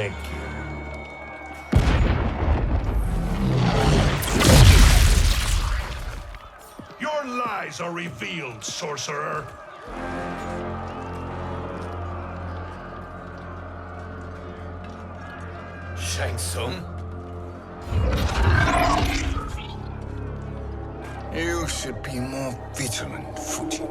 Thank you. Your lies are revealed, sorcerer. Shang Tsung? You should be more vigilant, Fuji.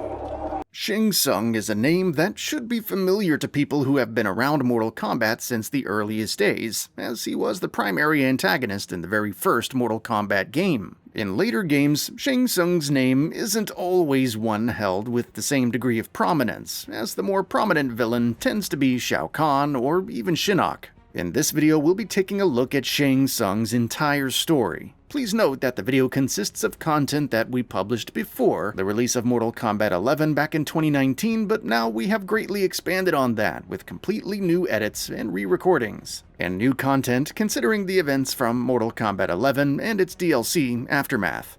Shang Tsung is a name that should be familiar to people who have been around Mortal Kombat since the earliest days, as he was the primary antagonist in the very first Mortal Kombat game. In later games, Shang Tsung's name isn't always one held with the same degree of prominence, as the more prominent villain tends to be Shao Kahn or even Shinnok. In this video, we'll be taking a look at Shang Tsung's entire story. Please note that the video consists of content that we published before the release of Mortal Kombat 11 back in 2019, but now we have greatly expanded on that with completely new edits and re-recordings, and new content considering the events from Mortal Kombat 11 and its DLC, Aftermath.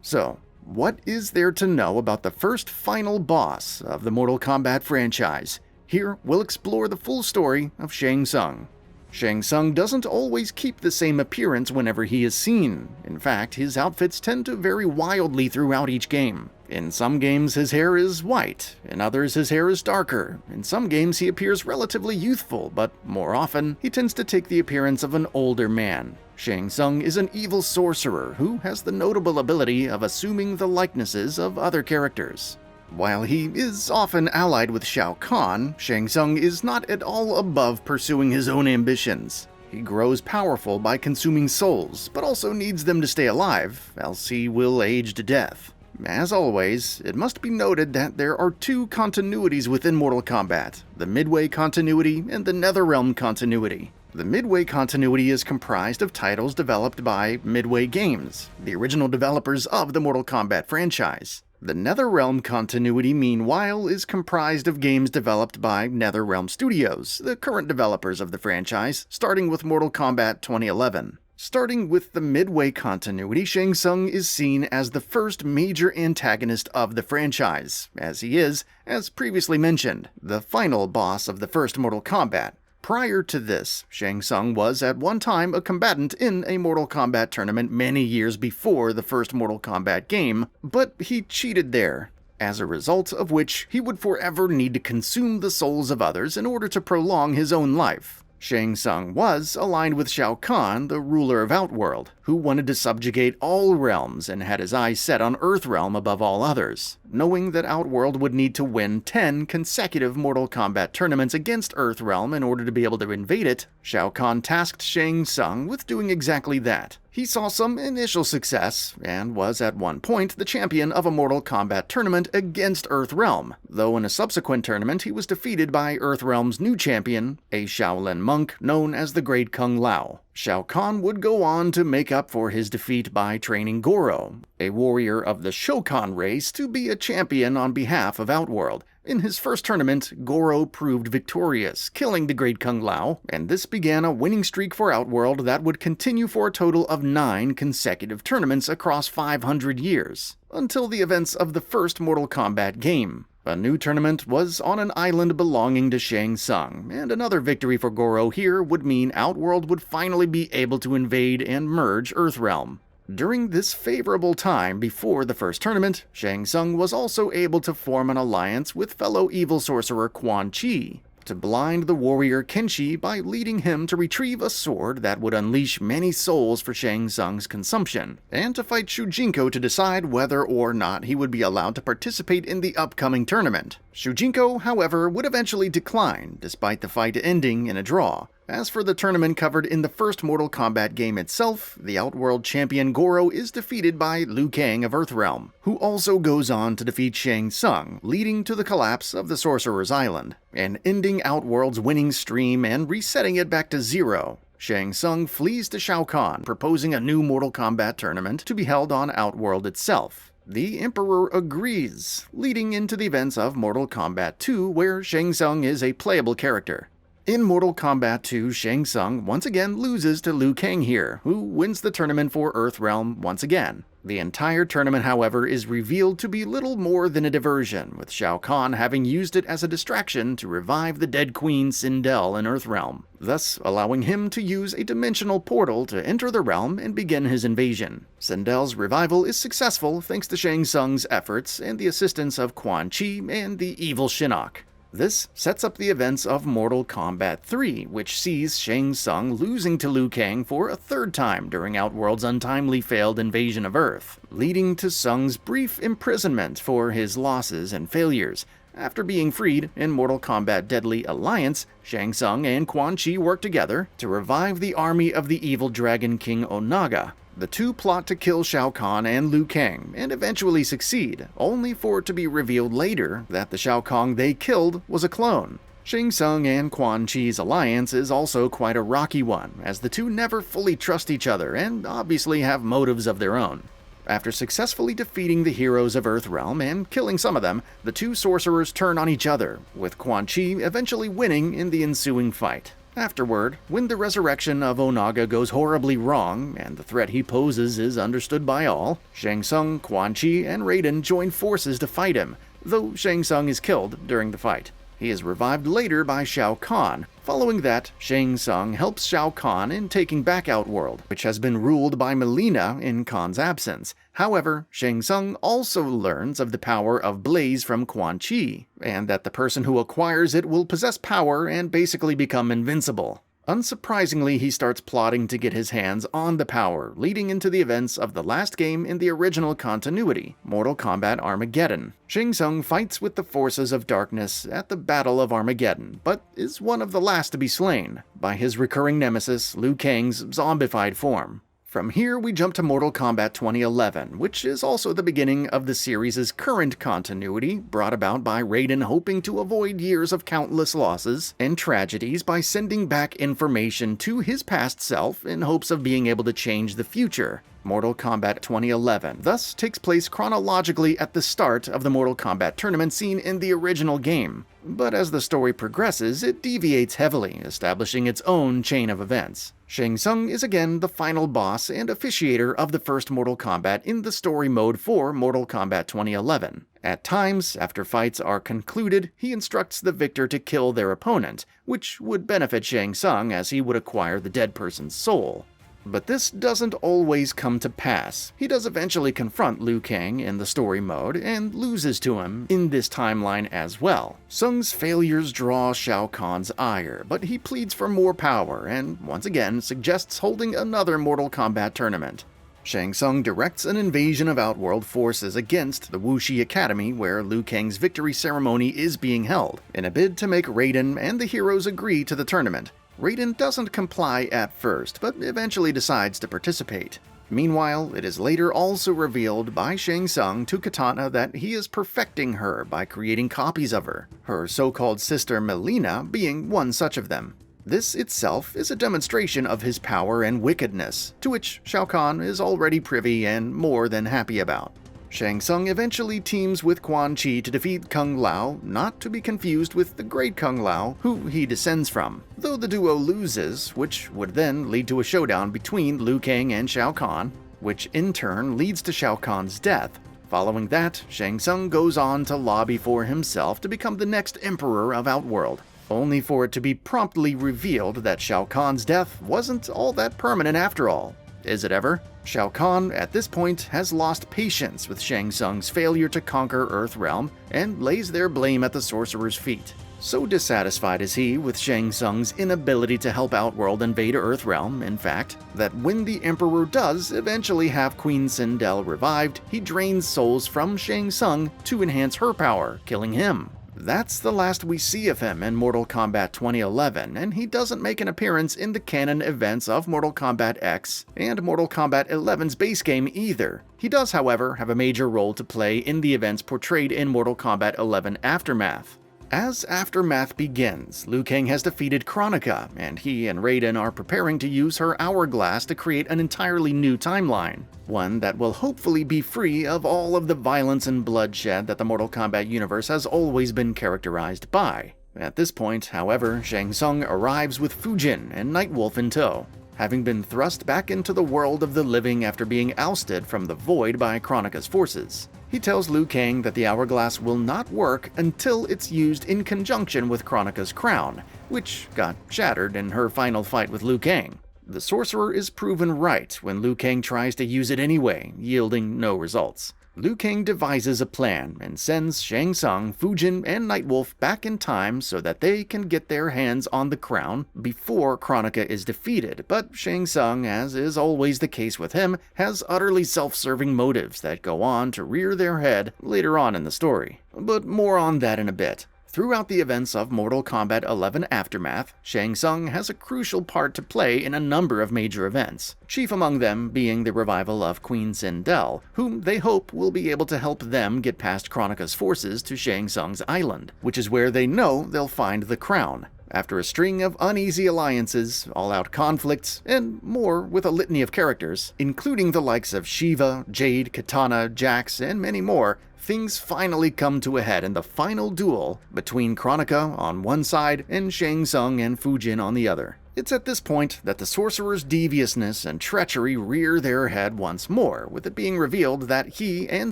So, what is there to know about the first final boss of the Mortal Kombat franchise? Here, we'll explore the full story of Shang Tsung. Shang Tsung doesn't always keep the same appearance whenever he is seen. In fact, his outfits tend to vary wildly throughout each game. In some games, his hair is white. In others, his hair is darker. In some games, he appears relatively youthful, but more often, he tends to take the appearance of an older man. Shang Tsung is an evil sorcerer who has the notable ability of assuming the likenesses of other characters. While he is often allied with Shao Kahn, Shang Tsung is not at all above pursuing his own ambitions. He grows powerful by consuming souls, but also needs them to stay alive, else he will age to death. As always, it must be noted that there are two continuities within Mortal Kombat, the Midway continuity and the Netherrealm continuity. The Midway continuity is comprised of titles developed by Midway Games, the original developers of the Mortal Kombat franchise. The Netherrealm continuity, meanwhile, is comprised of games developed by NetherRealm Studios, the current developers of the franchise, starting with Mortal Kombat 2011. Starting with the Midway continuity, Shang Tsung is seen as the first major antagonist of the franchise, as he is, as previously mentioned, the final boss of the first Mortal Kombat. Prior to this, Shang Tsung was at one time a combatant in a Mortal Kombat tournament many years before the first Mortal Kombat game, but he cheated there, as a result of which he would forever need to consume the souls of others in order to prolong his own life. Shang Tsung was aligned with Shao Kahn, the ruler of Outworld, who wanted to subjugate all realms and had his eyes set on Earthrealm above all others. Knowing that Outworld would need to win 10 consecutive Mortal Kombat tournaments against Earthrealm in order to be able to invade it, Shao Kahn tasked Shang Tsung with doing exactly that. He saw some initial success, and was at one point the champion of a Mortal Kombat tournament against Earthrealm, though in a subsequent tournament he was defeated by Earthrealm's new champion, a Shaolin monk known as the Great Kung Lao. Shao Kahn would go on to make up for his defeat by training Goro, a warrior of the Shokan race, to be a champion on behalf of Outworld. In his first tournament, Goro proved victorious, killing the Great Kung Lao, and this began a winning streak for Outworld that would continue for a total of 9 consecutive tournaments across 500 years, until the events of the first Mortal Kombat game. A new tournament was on an island belonging to Shang Tsung, and another victory for Goro here would mean Outworld would finally be able to invade and merge Earthrealm. During this favorable time before the first tournament, Shang Tsung was also able to form an alliance with fellow evil sorcerer Quan Chi, to blind the warrior Kenshi by leading him to retrieve a sword that would unleash many souls for Shang Tsung's consumption, and to fight Shujinko to decide whether or not he would be allowed to participate in the upcoming tournament. Shujinko, however, would eventually decline, despite the fight ending in a draw. As for the tournament covered in the first Mortal Kombat game itself, the Outworld champion Goro is defeated by Liu Kang of Earthrealm, who also goes on to defeat Shang Tsung, leading to the collapse of the Sorcerer's Island, and ending Outworld's winning stream and resetting it back to 0. Shang Tsung flees to Shao Kahn, proposing a new Mortal Kombat tournament to be held on Outworld itself. The Emperor agrees, leading into the events of Mortal Kombat 2, where Shang Tsung is a playable character. In Mortal Kombat 2, Shang Tsung once again loses to Liu Kang here, who wins the tournament for Earthrealm once again. The entire tournament, however, is revealed to be little more than a diversion, with Shao Kahn having used it as a distraction to revive the dead queen Sindel in Earthrealm, thus allowing him to use a dimensional portal to enter the realm and begin his invasion. Sindel's revival is successful thanks to Shang Tsung's efforts and the assistance of Quan Chi and the evil Shinnok. This sets up the events of Mortal Kombat 3, which sees Shang Tsung losing to Liu Kang for a third time during Outworld's untimely failed invasion of Earth, leading to Tsung's brief imprisonment for his losses and failures. After being freed in Mortal Kombat Deadly Alliance, Shang Tsung and Quan Chi work together to revive the army of the evil Dragon King Onaga. The two plot to kill Shao Kahn and Liu Kang, and eventually succeed, only for it to be revealed later that the Shao Kahn they killed was a clone. Shang Tsung and Quan Chi's alliance is also quite a rocky one, as the two never fully trust each other and obviously have motives of their own. After successfully defeating the heroes of Earthrealm and killing some of them, the two sorcerers turn on each other, with Quan Chi eventually winning in the ensuing fight. Afterward, when the resurrection of Onaga goes horribly wrong and the threat he poses is understood by all, Shang Tsung, Quan Chi, and Raiden join forces to fight him, though Shang Tsung is killed during the fight. He is revived later by Shao Kahn. Following that, Shang Tsung helps Shao Kahn in taking back Outworld, which has been ruled by Mileena in Kahn's absence. However, Shang Tsung also learns of the power of Blaze from Quan Chi, and that the person who acquires it will possess power and basically become invincible. Unsurprisingly, he starts plotting to get his hands on the power, leading into the events of the last game in the original continuity, Mortal Kombat Armageddon. Shang Tsung fights with the forces of darkness at the Battle of Armageddon, but is one of the last to be slain by his recurring nemesis, Liu Kang's zombified form. From here, we jump to Mortal Kombat 2011, which is also the beginning of the series' current continuity, brought about by Raiden hoping to avoid years of countless losses and tragedies by sending back information to his past self in hopes of being able to change the future. Mortal Kombat 2011 thus takes place chronologically at the start of the Mortal Kombat tournament scene in the original game, but as the story progresses, it deviates heavily, establishing its own chain of events. Shang Tsung is again the final boss and officiator of the first Mortal Kombat in the story mode for Mortal Kombat 2011. At times, after fights are concluded, he instructs the victor to kill their opponent, which would benefit Shang Tsung as he would acquire the dead person's soul. But this doesn't always come to pass. He does eventually confront Liu Kang in the story mode and loses to him in this timeline as well. Tsung's failures draw Shao Kahn's ire, but he pleads for more power and once again suggests holding another Mortal Kombat tournament. Shang Tsung directs an invasion of Outworld forces against the Wuxi Academy where Liu Kang's victory ceremony is being held, in a bid to make Raiden and the heroes agree to the tournament. Raiden doesn't comply at first, but eventually decides to participate. Meanwhile, it is later also revealed by Shang Tsung to Kitana that he is perfecting her by creating copies of her so-called sister Mileena being one such of them. This itself is a demonstration of his power and wickedness, to which Shao Kahn is already privy and more than happy about. Shang Tsung eventually teams with Quan Chi to defeat Kung Lao, not to be confused with the Great Kung Lao, who he descends from, though the duo loses, which would then lead to a showdown between Liu Kang and Shao Kahn, which in turn leads to Shao Kahn's death. Following that, Shang Tsung goes on to lobby for himself to become the next Emperor of Outworld, only for it to be promptly revealed that Shao Kahn's death wasn't all that permanent after all. Is it ever? Shao Kahn, at this point, has lost patience with Shang Tsung's failure to conquer Earthrealm and lays their blame at the sorcerer's feet. So dissatisfied is he with Shang Tsung's inability to help Outworld invade Earthrealm, in fact, that when the Emperor does eventually have Queen Sindel revived, he drains souls from Shang Tsung to enhance her power, killing him. That's the last we see of him in Mortal Kombat 2011, and he doesn't make an appearance in the canon events of Mortal Kombat X and Mortal Kombat 11's base game either. He does, however, have a major role to play in the events portrayed in Mortal Kombat 11 Aftermath. As Aftermath begins, Liu Kang has defeated Kronika, and he and Raiden are preparing to use her hourglass to create an entirely new timeline, one that will hopefully be free of all of the violence and bloodshed that the Mortal Kombat universe has always been characterized by. At this point, however, Shang Tsung arrives with Fujin and Nightwolf in tow. having been thrust back into the world of the living after being ousted from the void by Kronika's forces. He tells Liu Kang that the hourglass will not work until it's used in conjunction with Kronika's crown, which got shattered in her final fight with Liu Kang. The sorcerer is proven right when Liu Kang tries to use it anyway, yielding no results. Liu Kang devises a plan and sends Shang Tsung, Fujin, and Nightwolf back in time so that they can get their hands on the crown before Kronika is defeated, but Shang Tsung, as is always the case with him, has utterly self-serving motives that go on to rear their head later on in the story. But more on that in a bit. Throughout the events of Mortal Kombat 11 Aftermath, Shang Tsung has a crucial part to play in a number of major events, chief among them being the revival of Queen Sindel, whom they hope will be able to help them get past Kronika's forces to Shang Tsung's island, which is where they know they'll find the crown. After a string of uneasy alliances, all-out conflicts, and more with a litany of characters, including the likes of Shiva, Jade, Katana, Jax, and many more, things finally come to a head in the final duel between Kronika on one side and Shang Tsung and Fujin on the other. It's at this point that the sorcerer's deviousness and treachery rear their head once more, with it being revealed that he and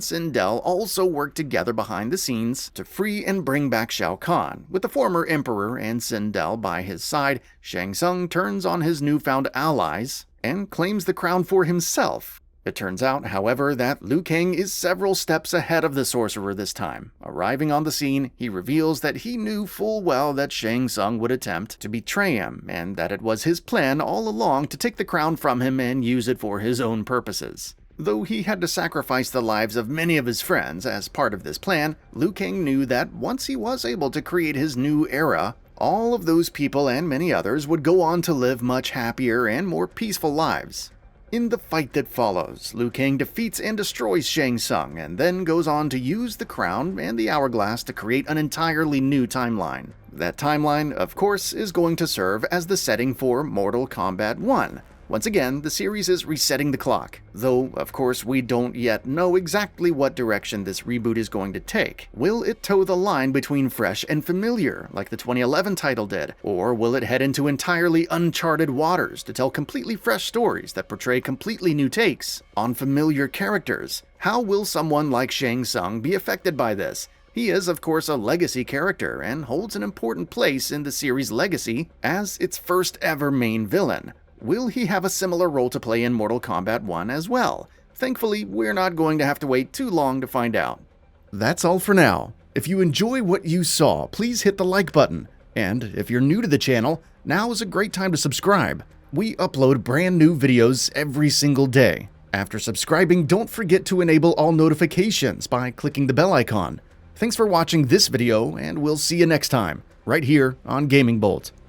Sindel also work together behind the scenes to free and bring back Shao Kahn. With the former emperor and Sindel by his side, Shang Tsung turns on his newfound allies and claims the crown for himself. It turns out, however, that Liu Kang is several steps ahead of the sorcerer this time. Arriving on the scene, he reveals that he knew full well that Shang Tsung would attempt to betray him, and that it was his plan all along to take the crown from him and use it for his own purposes. Though he had to sacrifice the lives of many of his friends as part of this plan, Liu Kang knew that once he was able to create his new era, all of those people and many others would go on to live much happier and more peaceful lives. In the fight that follows, Liu Kang defeats and destroys Shang Tsung, and then goes on to use the crown and the hourglass to create an entirely new timeline. That timeline, of course, is going to serve as the setting for Mortal Kombat 1. Once again, the series is resetting the clock, though, of course, we don't yet know exactly what direction this reboot is going to take. Will it toe the line between fresh and familiar, like the 2011 title did, or will it head into entirely uncharted waters to tell completely fresh stories that portray completely new takes on familiar characters? How will someone like Shang Tsung be affected by this? He is, of course, a legacy character and holds an important place in the series' legacy as its first ever main villain. Will he have a similar role to play in Mortal Kombat 1 as well? Thankfully, we're not going to have to wait too long to find out. That's all for now. If you enjoy what you saw, please hit the like button. And if you're new to the channel, now is a great time to subscribe. We upload brand new videos every single day. After subscribing, don't forget to enable all notifications by clicking the bell icon. Thanks for watching this video, and we'll see you next time, right here on Gaming Bolt.